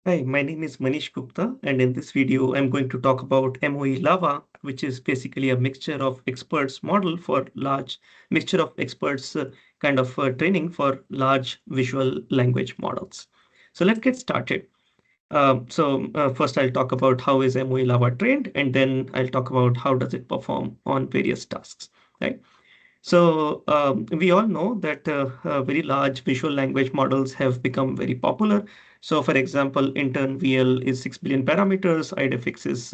Hi, my name is Manish Gupta, and in this video, I'm going to talk about MOE Lava, which is basically a mixture of experts model for large mixture of experts training for large visual language models. So let's get started. First I'll talk about how is MOE Lava trained, and then I'll talk about how does it perform on various tasks, right? We all know that very large visual language models have become very popular. So for example, intern VL is 6 billion parameters, IDFX is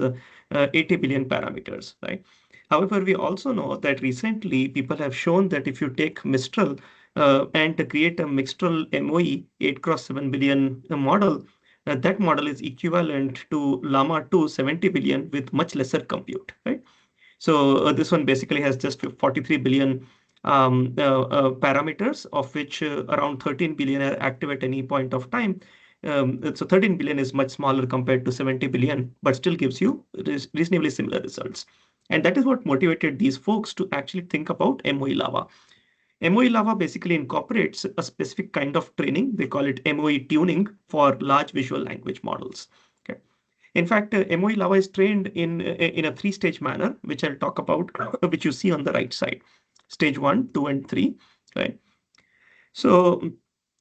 80 billion parameters, right? However, we also know that recently people have shown that if you take Mistral and create a Mistral MOE 8 cross 7 billion model, that model is equivalent to Llama 2 70 billion with much lesser compute, right? So this one basically has just 43 billion parameters, of which around 13 billion are active at any point of time. So 13 billion is much smaller compared to 70 billion, but still gives you reasonably similar results. And that is what motivated these folks to actually think about MOE Lava. MOE Lava basically incorporates a specific kind of training. They call it MOE tuning for large visual language models. Okay. In fact, MOE Lava is trained in a three-stage manner, which I'll talk about, which you see on the right side. Stage 1, 2, and 3, right? So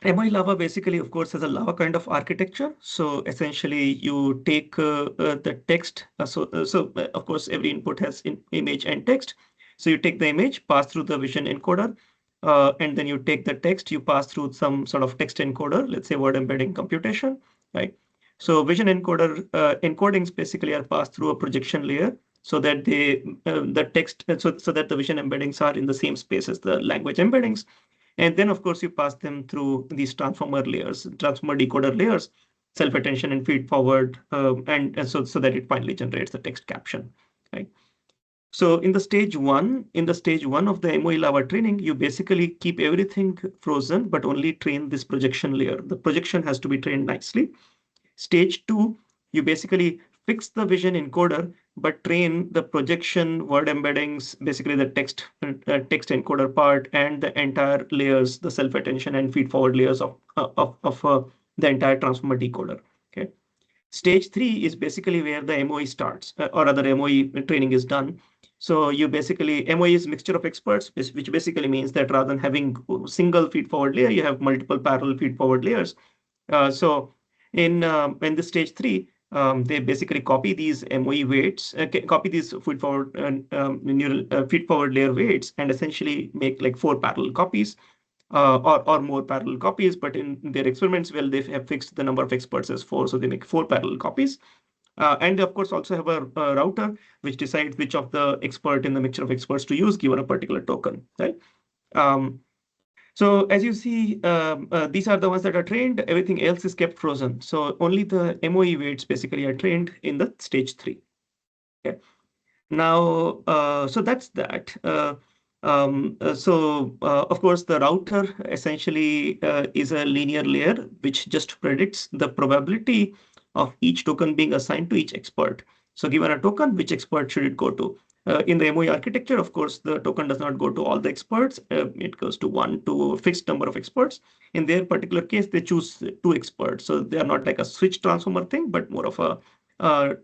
MOE Lava basically, of course, has a Lava kind of architecture. So essentially, you take the text. Of course, every input has image and text. So you take the image, pass through the vision encoder, and then you take the text, you pass through some sort of text encoder, let's say word embedding computation, right? So vision encoder encodings basically are passed through a projection layer so that the text so that the vision embeddings are in the same space as the language embeddings. And then, of course, you pass them through these transformer layers, transformer decoder layers, self-attention and feed forward, so that it finally generates the text caption, right? So in the stage one of the MOE Lava training, you basically keep everything frozen, but only train this projection layer. The projection has to be trained nicely. Stage two, you basically fix the vision encoder, but train the projection word embeddings, basically the text encoder part and the entire layers, the self-attention and feed-forward layers of the entire transformer decoder. Okay. Stage three is basically where the MOE starts, or other MOE training is done. So you basically, MOE is mixture of experts, which basically means that rather than having single feed-forward layer, you have multiple parallel feed-forward layers. So in the stage three, they basically copy these MOE weights, copy these feed forward layer weights, and essentially make like 4 parallel copies, or more parallel copies. But in their experiments, well, they have fixed the number of experts as 4, so they make 4 parallel copies. And they, of course, also have a router which decides which of the expert in the mixture of experts to use given a particular token, right? Um, so as you see, these are the ones that are trained. Everything else is kept frozen. So only the MOE weights basically are trained in the stage three. Okay. Now, so that's that. Of course, the router essentially is a linear layer which just predicts the probability of each token being assigned to each expert. So given a token, which expert should it go to? In the MOE architecture, of course, the token does not go to all the experts. It goes to a fixed number of experts. In their particular case, they choose 2 experts. So they are not like a switch transformer thing, but more of a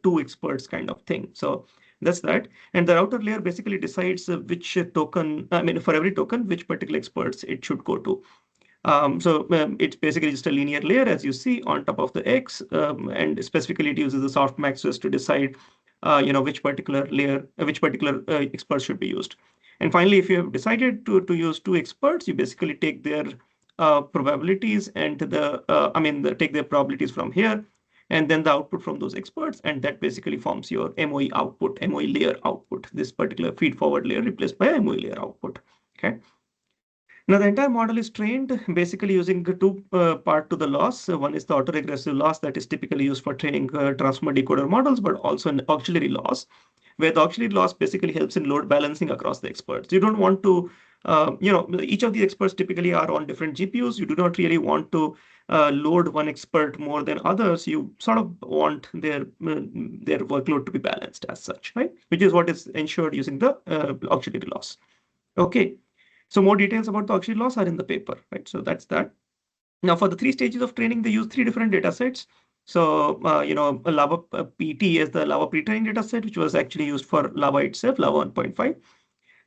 2 experts kind of thing. So that's that. And the router layer basically decides which token, I mean, for every token, which particular experts it should go to. It's basically just a linear layer, as you see, on top of the X, and specifically it uses the softmaxes to decide, which particular layer, which particular expert should be used. And finally, if you have decided to use 2 experts, you basically take their probabilities and take their probabilities from here, and then the output from those experts, and that basically forms your MOE output, MOE layer output. This particular feed forward layer replaced by MOE layer output. Okay. Now, the entire model is trained basically using the two part to the loss. One is the autoregressive loss that is typically used for training transformer decoder models, but also an auxiliary loss, where the auxiliary loss basically helps in load balancing across the experts. You don't want to, each of the experts typically are on different GPUs. You do not really want to load one expert more than others. You sort of want their workload to be balanced as such, right? Which is what is ensured using the auxiliary loss. Okay. So more details about the auxiliary loss are in the paper, right? So that's that. Now for the 3 stages of training, they use 3 different data sets. So, a Lava PT is the Lava pre-training data set, which was actually used for Lava itself, Lava 1.5.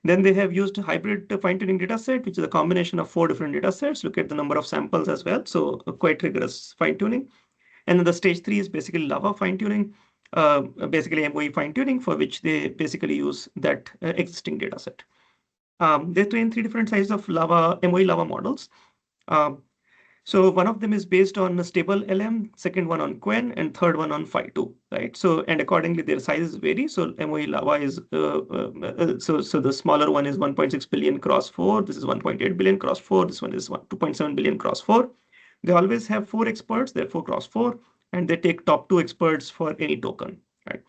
Then they have used hybrid fine-tuning data set, which is a combination of 4 different data sets. Look at the number of samples as well. So quite rigorous fine-tuning. And then the stage 3 is basically Lava fine-tuning, basically MOE fine-tuning, for which they basically use that existing data set. They train 3 different sizes of MOE Lava models. So one of them is based on a stable LM, second one on Qwen, and third one on Phi2, right? So, and accordingly, their sizes vary. So MOE Lava is, so the smaller one is 1.6 billion cross 4. This is 1.8 billion cross 4. This one is 2.7 billion cross 4. They always have 4 experts, therefore cross 4, and they take top 2 experts for any token, right?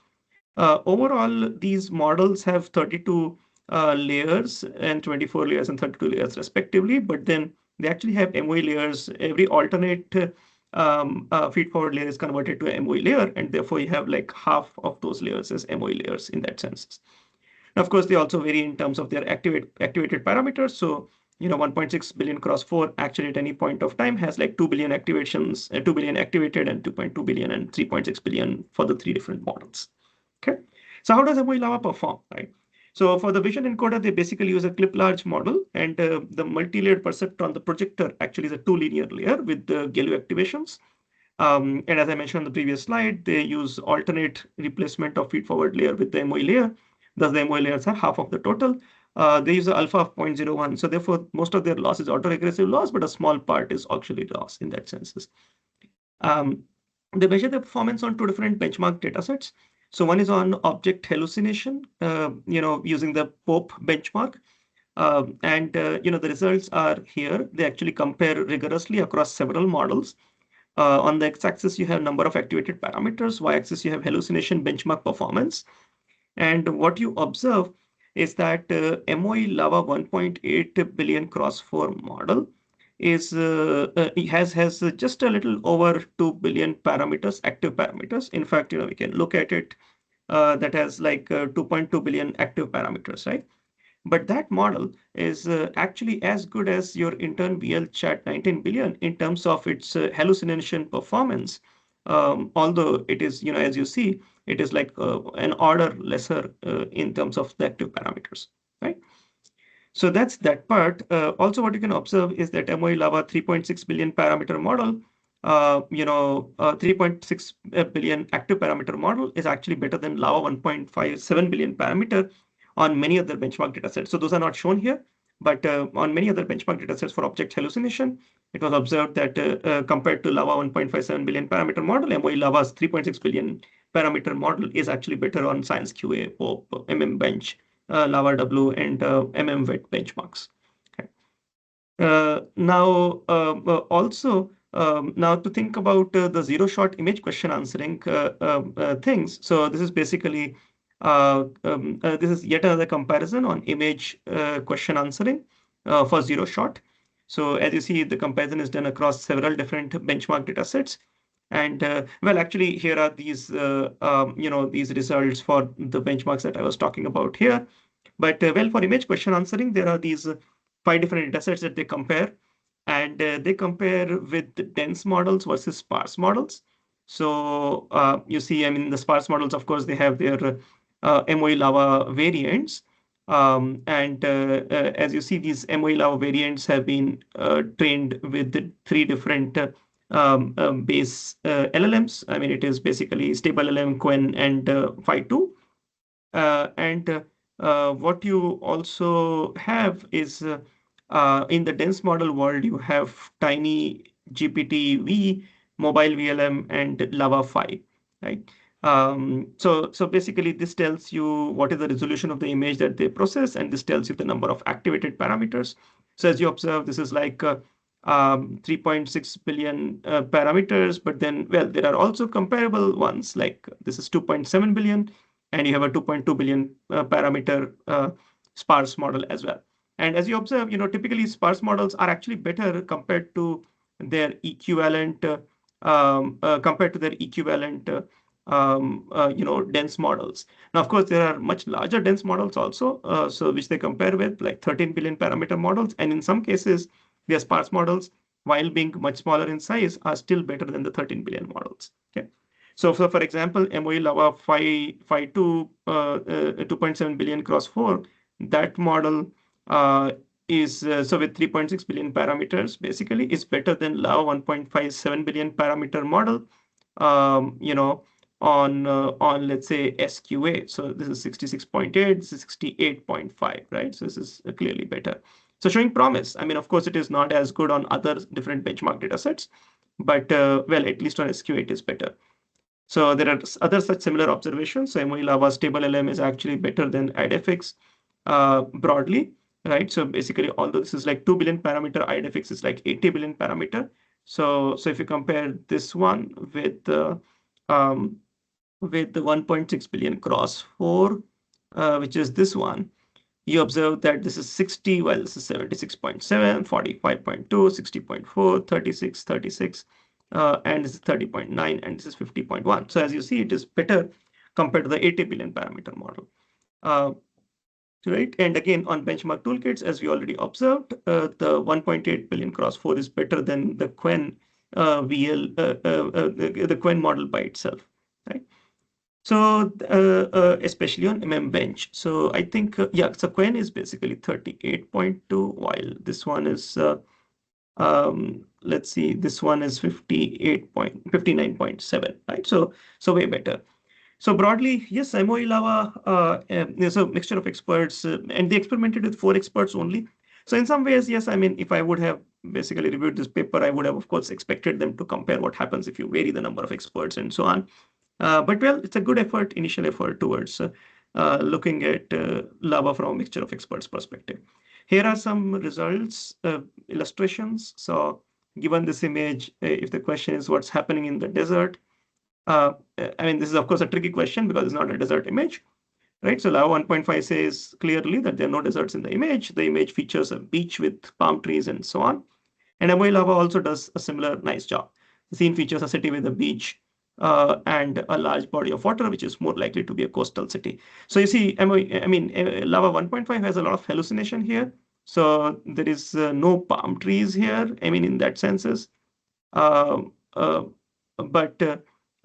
Overall, these models have 32 layers and 24 layers and 32 layers respectively, but then they actually have MOE layers. Every alternate feed-forward layer is converted to an MOE layer, and therefore you have like half of those layers as MOE layers in that sense. Now, of course, they also vary in terms of their activated parameters. So, 1.6 billion cross 4 actually at any point of time has like 2 billion activations, 2 billion activated, and 2.2 billion and 3.6 billion for the 3 different models. Okay, so how does MOE Lava perform, right? So for the vision encoder, they basically use a clip large model, and the multi-layered perceptron, the projector, actually is a 2 linear layer with the GALU activations. And as I mentioned on the previous slide, they use alternate replacement of feed-forward layer with the MOE layer. Thus, the MOE layers are half of the total. They use an alpha of 0.01. So therefore, most of their loss is autoregressive loss, but a small part is auxiliary loss in that sense. They measure the performance on 2 different benchmark datasets. So one is on object hallucination, using the POPE benchmark. The results are here. They actually compare rigorously across several models. On the x-axis, you have number of activated parameters. Y-axis, you have hallucination benchmark performance. And what you observe is that MOE Lava 1.8 billion cross 4 model has just a little over 2 billion parameters, active parameters. In fact, we can look at it that has like 2.2 billion active parameters, right? But that model is actually as good as your intern VLChat 19 billion in terms of its hallucination performance. Although it is, as you see, it is like an order lesser in terms of the active parameters, right? So that's that part. Also, what you can observe is that MOE Lava 3.6 billion parameter model, 3.6 billion active parameter model is actually better than Lava 1.57 billion parameter on many other benchmark datasets. So those are not shown here, but on many other benchmark datasets for object hallucination, it was observed that compared to Lava 1.57 billion parameter model, MOE Lava's 3.6 billion parameter model is actually better on Science QA, POP, MMBench, Lava W, and MMWet benchmarks. Okay. Also, now to think about the zero-shot image question answering things. So this is basically this is yet another comparison on image question answering for zero shot. So as you see, the comparison is done across several different benchmark data sets. And well, actually, here are these these results for the benchmarks that I was talking about here. But well, for image question answering, there are these 5 different data sets that they compare, and they compare with dense models versus sparse models. So you see, I mean, the sparse models, of course, they have their MOE Lava variants. As you see, these MOE Lava variants have been trained with the 3 different base LLMs. I mean, it is basically stable LM, Qwen, and Phi2. What you also have is in the dense model world, you have Tiny GPT-V, Mobile VLM, and Lava 5, right? So basically, this tells you what is the resolution of the image that they process, and this tells you the number of activated parameters. So as you observe, this is like 3.6 billion parameters, but then, well, there are also comparable ones, like this is 2.7 billion, and you have a 2.2 billion parameter sparse model as well. And as you observe, typically sparse models are actually better compared to their equivalent dense models. Now, of course, there are much larger dense models also, so which they compare with, like 13 billion parameter models, and in some cases, their sparse models, while being much smaller in size, are still better than the 13 billion models. Okay. So for example, MOE Lava 552 2.7 billion cross 4, that model is so with 3.6 billion parameters basically is better than Lava 1.57 billion parameter model, on let's say SQA. So this is 66.8, this is 68.5, right? So this is clearly better. So showing promise. I mean, of course, it is not as good on other different benchmark data sets, but well, at least on SQA it is better. So there are other such similar observations. So MOE Lava stable LM is actually better than IDFX broadly, right? So basically, although this is like 2 billion parameter, IDFX is like 80 billion parameter. So if you compare this one with the 1.6 billion cross 4, which is this one, you observe that this is 60, while this is 76.7, 45.2, 60.4, 36, 36, and this is 30.9, and this is 50.1. So as you see, it is better compared to the 80 billion parameter model. Right, and again on benchmark toolkits, as we already observed, the 1.8 billion cross 4 is better than the Qwen the Qwen model by itself, right? So especially on MMBench. So I think, yeah, so Qwen is basically 38.2, while this one is, let's see, this one is 59.7, right? So way better. So broadly, yes, MOE Lava, there's a mixture of experts, and they experimented with 4 experts only. So in some ways, yes, I mean, if I would have basically reviewed this paper, I would have, of course, expected them to compare what happens if you vary the number of experts and so on. But well, it's a good effort, initial effort towards looking at Lava from a mixture of experts perspective. Here are some results, illustrations. So given this image, if the question is what's happening in the desert, I mean, this is of course a tricky question because it's not a desert image, right? So Lava 1.5 says clearly that there are no deserts in the image. The image features a beach with palm trees and so on. And MOE Lava also does a similar nice job. The scene features a city with a beach and a large body of water, which is more likely to be a coastal city. So you see, Lava 1.5 has a lot of hallucination here. So there is no palm trees here. I mean, in that senses, but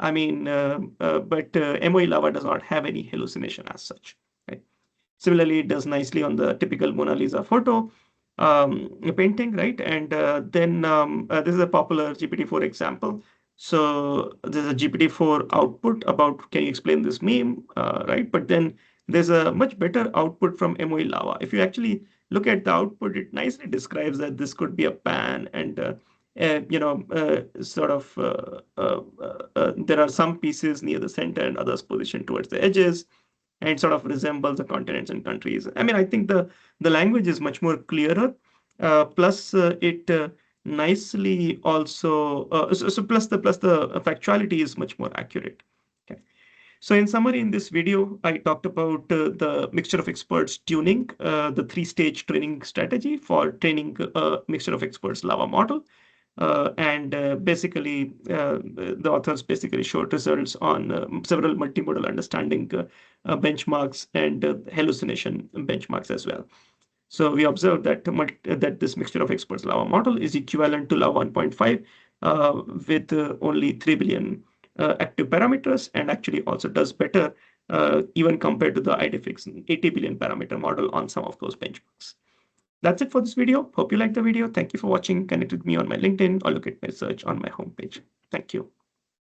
MOE Lava does not have any hallucination as such. Right? Similarly, it does nicely on the typical Mona Lisa photo painting, right? And then this is a popular GPT-4 example. So there's a GPT-4 output about, can you explain this meme, right? But then there's a much better output from MOE Lava. If you actually look at the output, it nicely describes that this could be a pan and there are some pieces near the center and others positioned towards the edges, and sort of resembles the continents and countries. I mean, I think the language is much more clearer. Plus, it nicely also plus the factuality is much more accurate. Okay. So in summary, in this video, I talked about the mixture of experts tuning, the 3-stage training strategy for training a mixture of experts Lava model. Basically, the authors basically showed results on several multimodal understanding benchmarks and hallucination benchmarks as well. So we observed that this mixture of experts Lava model is equivalent to Lava 1.5 with only 3 billion active parameters, and actually also does better even compared to the IDFX 80 billion parameter model on some of those benchmarks. That's it for this video. Hope you liked the video. Thank you for watching. Connect with me on my LinkedIn or look at my search on my homepage. Thank you.